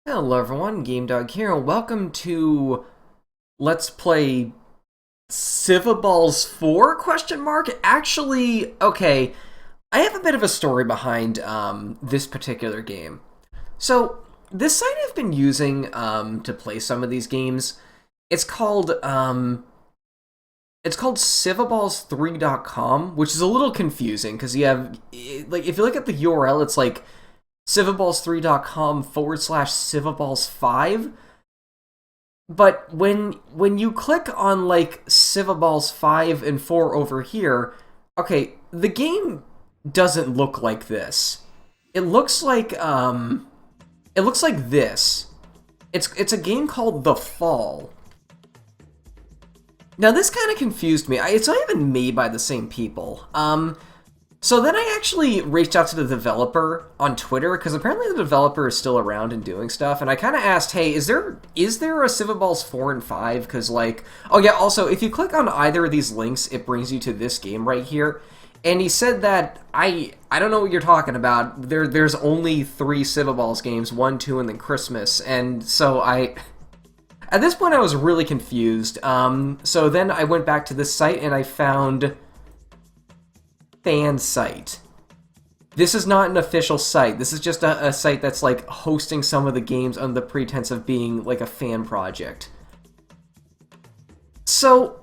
Hello everyone, GameDog here, and welcome to Let's Play Civaballs 4? Question mark? Actually, okay, I have a bit of a story behind this particular game. So, this site I've been using to play some of these games, it's called civaballs3.com, which is a little confusing because you have, like, if you look at the URL, it's like civaballs3.com /civaballs5. But when you click on like Civaballs 5 and 4 over here, okay, the game doesn't look like this. It looks like this. It's a game called The Fall. Now this kind of confused me. It's not even made by the same people. So then I actually reached out to the developer on Twitter, because apparently the developer is still around and doing stuff, and I kind of asked, hey, is there a Civaballs 4 and 5? Because, like, oh yeah, also, if you click on either of these links, it brings you to this game right here. And he said that, I don't know what you're talking about, there's only 3 Civaballs games, 1, 2, and then Christmas, and so at this point I was really confused. So then I went back to this site and I found fan site. This is not an official site. This is just a site that's like hosting some of the games under the pretense of being like a fan project. So,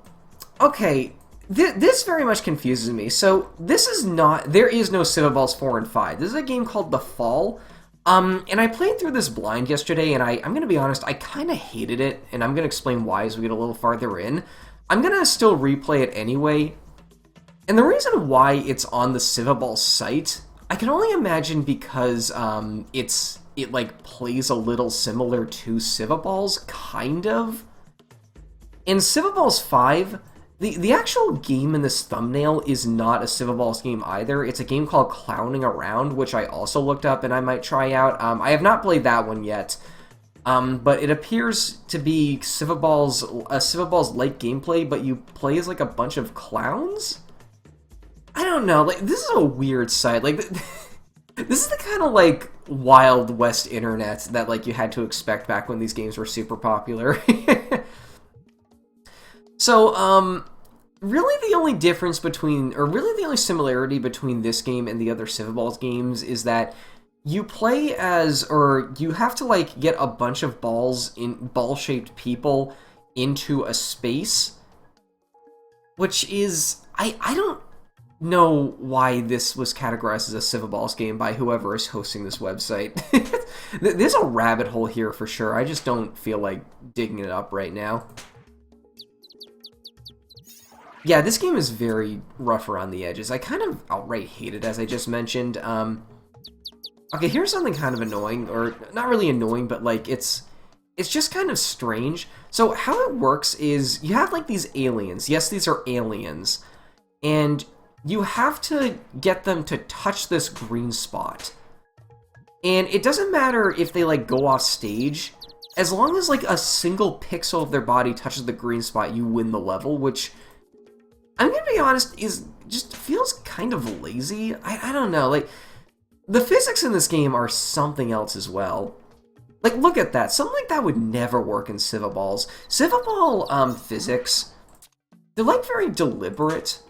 okay, this very much confuses me. So, this is not, there is no Civaballs 4 and 5. This is a game called The Fall. And I played through this blind yesterday, and I'm gonna be honest, I kind of hated it, and I'm gonna explain why as we get a little farther in. I'm gonna still replay it anyway. And the reason why it's on the Civaballs site, I can only imagine because it like plays a little similar to Civaballs, kind of. In Civaballs 5, the actual game in this thumbnail is not a Civaballs game either. It's a game called Clowning Around, which I also looked up and I might try out. I have not played that one yet. But it appears to be a Civaballs-like gameplay, but you play as like a bunch of clowns? I don't know, like, this is a weird site, like, this is the kind of, like, Wild West internet that, like, you had to expect back when these games were super popular. So, really the only difference between, or really the only similarity between this game and the other Civaballs games is that you play as, or you have to, like, get a bunch of ball-shaped people into a space, which is, I don't know why this was categorized as a Civaballs game by whoever is hosting this website. There's a rabbit hole here for sure. I just don't feel like digging it up right now. Yeah, this game is very rough around the edges. I kind of outright hate it, as I just mentioned. Okay, here's something kind of annoying, or not really annoying, but like it's just kind of strange. So how it works is you have like these aliens. Yes, these are aliens. And you have to get them to touch this green spot. And it doesn't matter if they, like, go off stage. As long as, like, a single pixel of their body touches the green spot, you win the level, which, I'm gonna be honest, just feels kind of lazy. I don't know, like, the physics in this game are something else as well. Like, look at that. Something like that would never work in Civaballs. Civaball, physics, they're, like, very deliberate.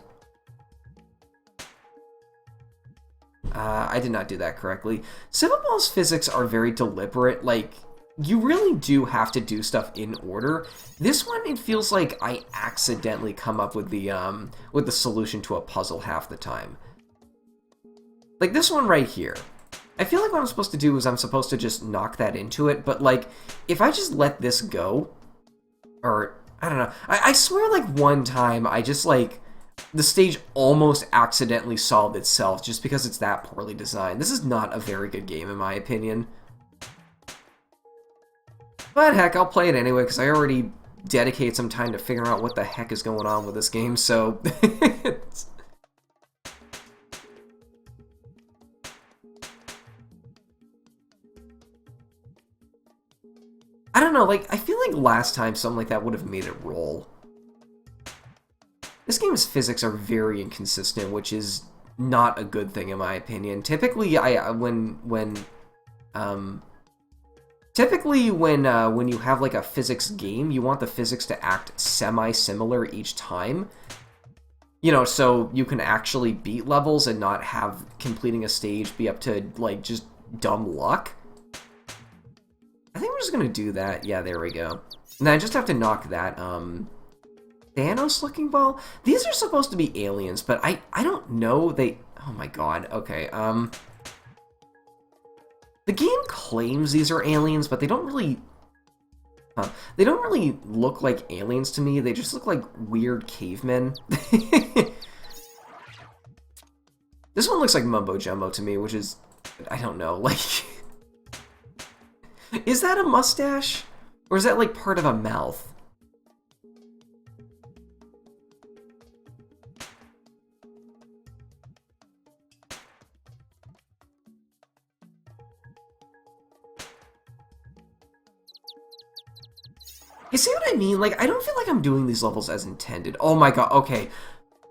I did not do that correctly. Civaballs physics are very deliberate, like, you really do have to do stuff in order. This one, it feels like I accidentally come up with the solution to a puzzle half the time. Like this one right here. I feel like what I'm supposed to do is I'm supposed to just knock that into it, but like, if I just let this go, or, I don't know, I swear like one time I just like, the stage almost accidentally solved itself just because it's that poorly designed. This is not a very good game, in my opinion. But heck, I'll play it anyway, because I already dedicated some time to figuring out what the heck is going on with this game, so... I don't know, like, I feel like last time something like that would have made it roll. This game's physics are very inconsistent, which is not a good thing in my opinion. Typically, when Typically, when you have like a physics game, you want the physics to act semi-similar each time. You know, so you can actually beat levels and not have completing a stage be up to, like, just dumb luck. I think we're just gonna do that. Yeah, there we go. And then I just have to knock that, Thanos-looking ball? These are supposed to be aliens, but I don't know. Oh my god, okay, the game claims these are aliens, but they don't really... they don't really look like aliens to me. They just look like weird cavemen. This one looks like Mumbo Jumbo to me, which is... I don't know, like... Is that a mustache? Or is that, like, part of a mouth? You see what I mean? Like, I don't feel like I'm doing these levels as intended. Oh my god, okay.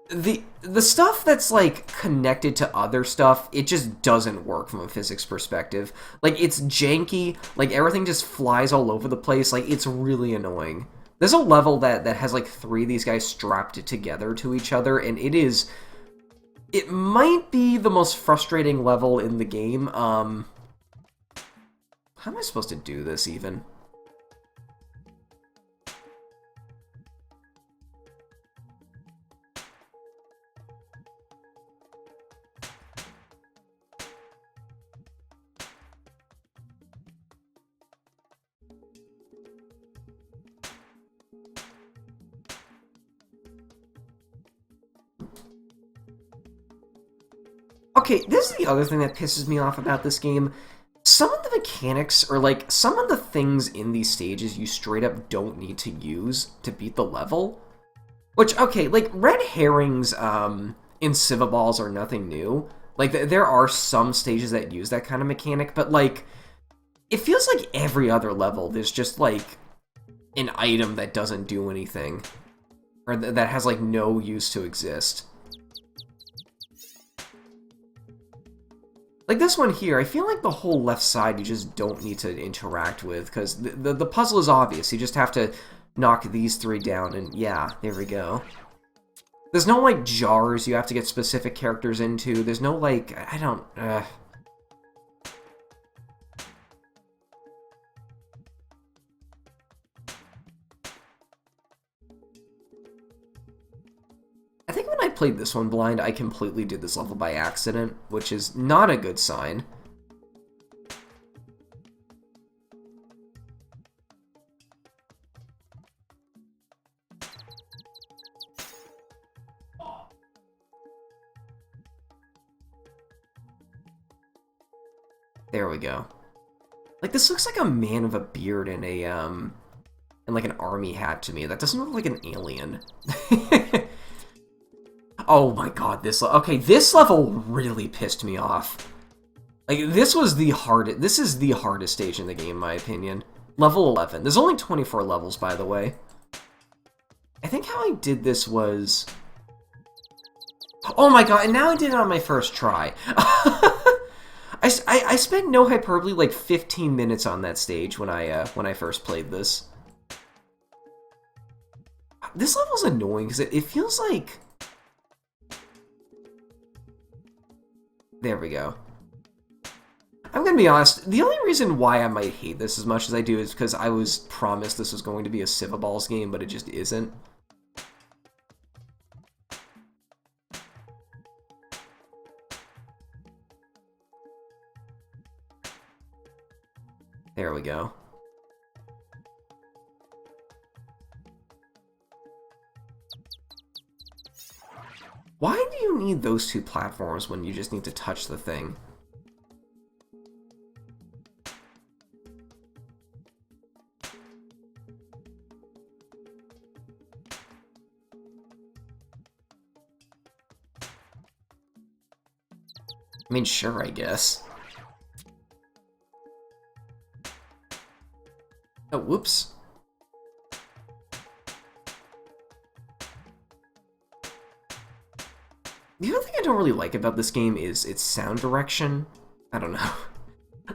The stuff that's, like, connected to other stuff, it just doesn't work from a physics perspective. Like, it's janky, like, everything just flies all over the place, like, it's really annoying. There's a level that has, like, 3 of these guys strapped together to each other, and it is... It might be the most frustrating level in the game. How am I supposed to do this, even? Okay, this is the other thing that pisses me off about this game. Some of the mechanics, or like, some of the things in these stages you straight up don't need to use to beat the level. Which, okay, like, red herrings in Civaballs are nothing new. Like, there are some stages that use that kind of mechanic, but, like, it feels like every other level there's just, like, an item that doesn't do anything. Or that has, like, no use to exist. Like this one here, I feel like the whole left side you just don't need to interact with, because the puzzle is obvious. You just have to knock these 3 down, and yeah, there we go. There's no, like, jars you have to get specific characters into. There's no, like, I don't... I think when I played this one blind, I completely did this level by accident, which is not a good sign. There we go. Like, this looks like a man with a beard and a, and like an army hat to me. That doesn't look like an alien. Oh my god, okay, this level really pissed me off. Like, this is the hardest stage in the game, in my opinion. Level 11. There's only 24 levels, by the way. I think how I did this was... Oh my god, and now I did it on my first try. I spent no hyperbole like 15 minutes on that stage when I first played this. This level's annoying because it feels like... There we go. I'm gonna be honest, the only reason why I might hate this as much as I do is because I was promised this was going to be a Civaballs game, but it just isn't. There we go. Why do you need those 2 platforms when you just need to touch the thing? I mean, sure, I guess. Oh, whoops. The other thing I don't really like about this game is its sound direction. I don't know.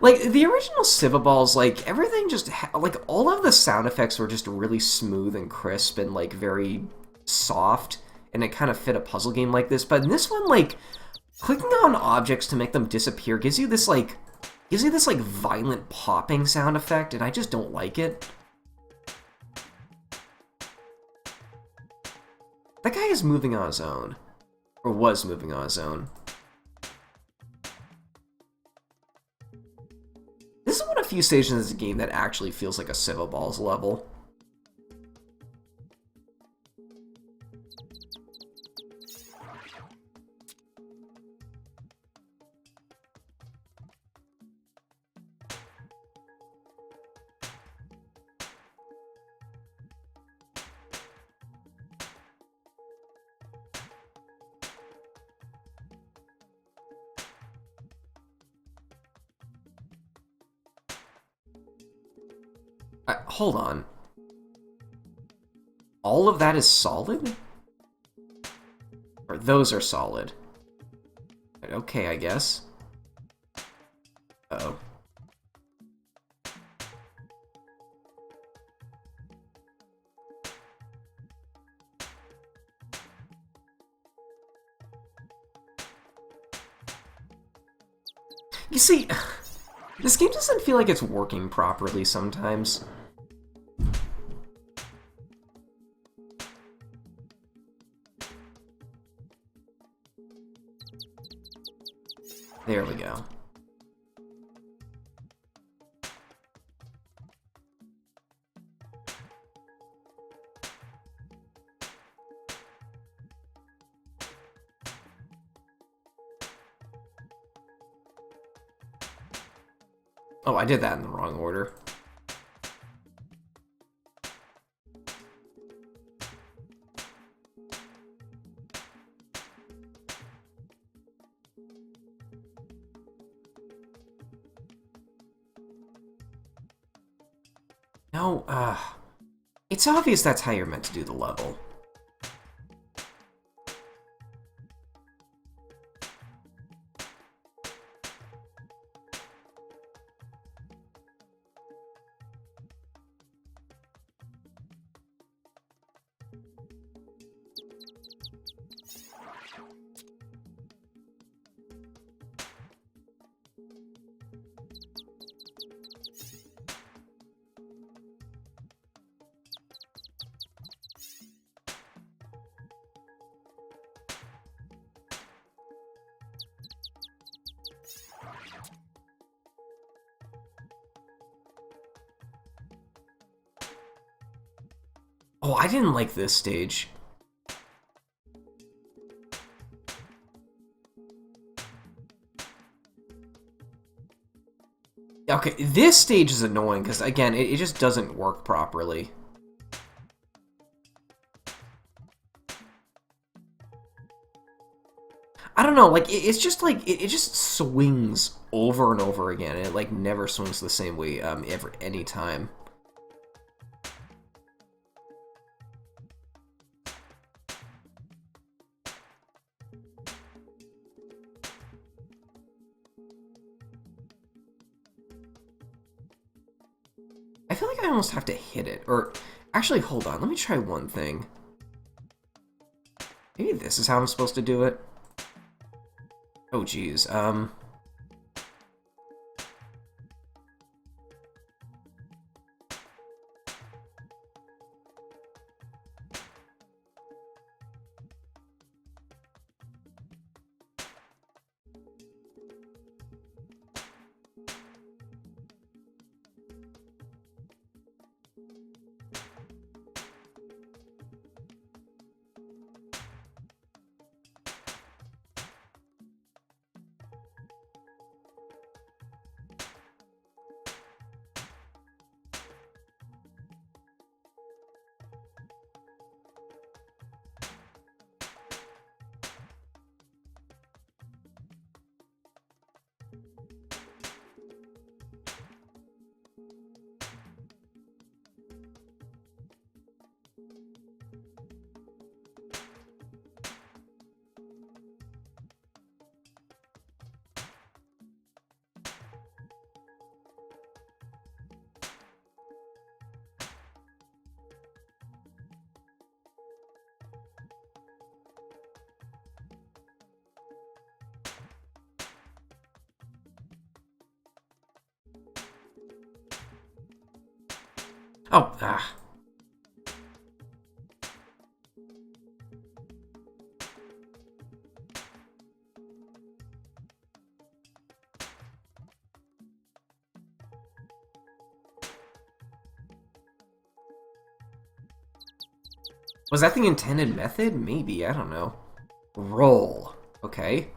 Like, the original Civa Balls, like, everything just, like, all of the sound effects were just really smooth and crisp and, like, very soft, and it kind of fit a puzzle game like this. But in this one, like, clicking on objects to make them disappear gives you this, like, violent popping sound effect, and I just don't like it. That guy is moving on his own. Or was moving on his own. This is one of the few stages in this game that actually feels like a Civa Balls level. Hold on. All of that is solid? Or those are solid. Okay, I guess. Uh-oh. You see, this game doesn't feel like it's working properly sometimes. There we go. Oh, I did that in the wrong order. No, it's obvious that's how you're meant to do the level. Oh, I didn't like this stage. Okay, this stage is annoying because, again, it just doesn't work properly. I don't know, like, it's just like, it just swings over and over again, and it, like, never swings the same way, any time. I feel like I almost have to hit it, or, actually, hold on, let me try one thing. Maybe this is how I'm supposed to do it? Oh, geez, Oh, ah. Was that the intended method? Maybe, I don't know. Roll. Okay.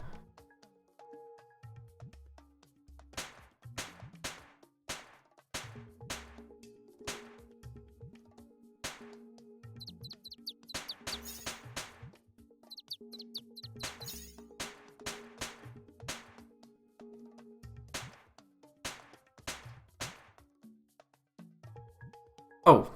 Oh.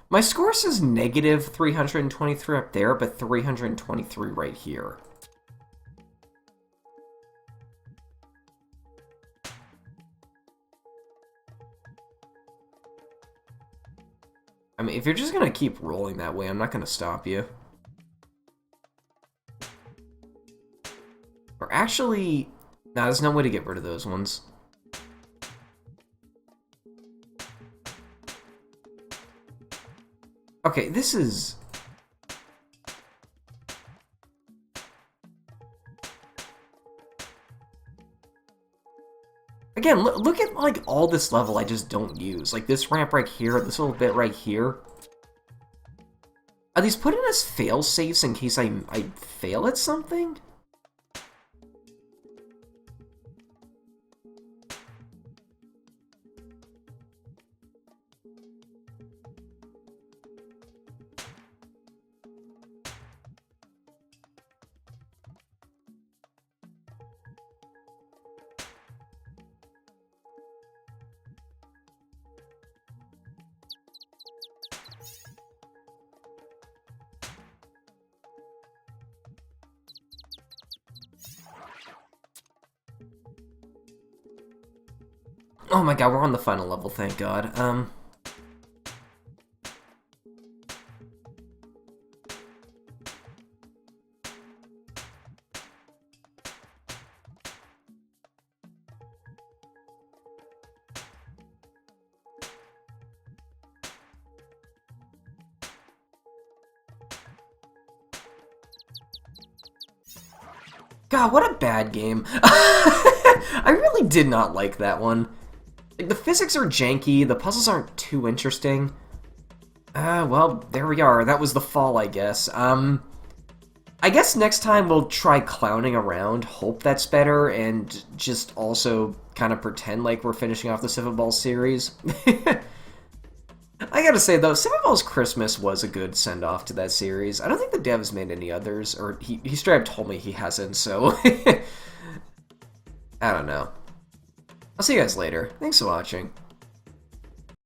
My score says negative 323 up there, but 323 right here. I mean, if you're just gonna keep rolling that way, I'm not gonna stop you. Or actually, no, there's no way to get rid of those ones. Okay, this is... Again, look at, like, all this level I just don't use. Like, this ramp right here, this little bit right here. Are these put in as fail-safes in case I fail at something? Oh my god, we're on the final level, thank god. God, what a bad game. I really did not like that one. Like, the physics are janky, the puzzles aren't too interesting. Well, there we are. That was the fall, I guess. I guess next time we'll try clowning around, hope that's better, and just also kind of pretend like we're finishing off the Civet Ball series. I gotta say, though, Civet Ball's Christmas was a good send-off to that series. I don't think the devs made any others, or he straight up told me he hasn't, so... I don't know. I'll see you guys later. Thanks for watching.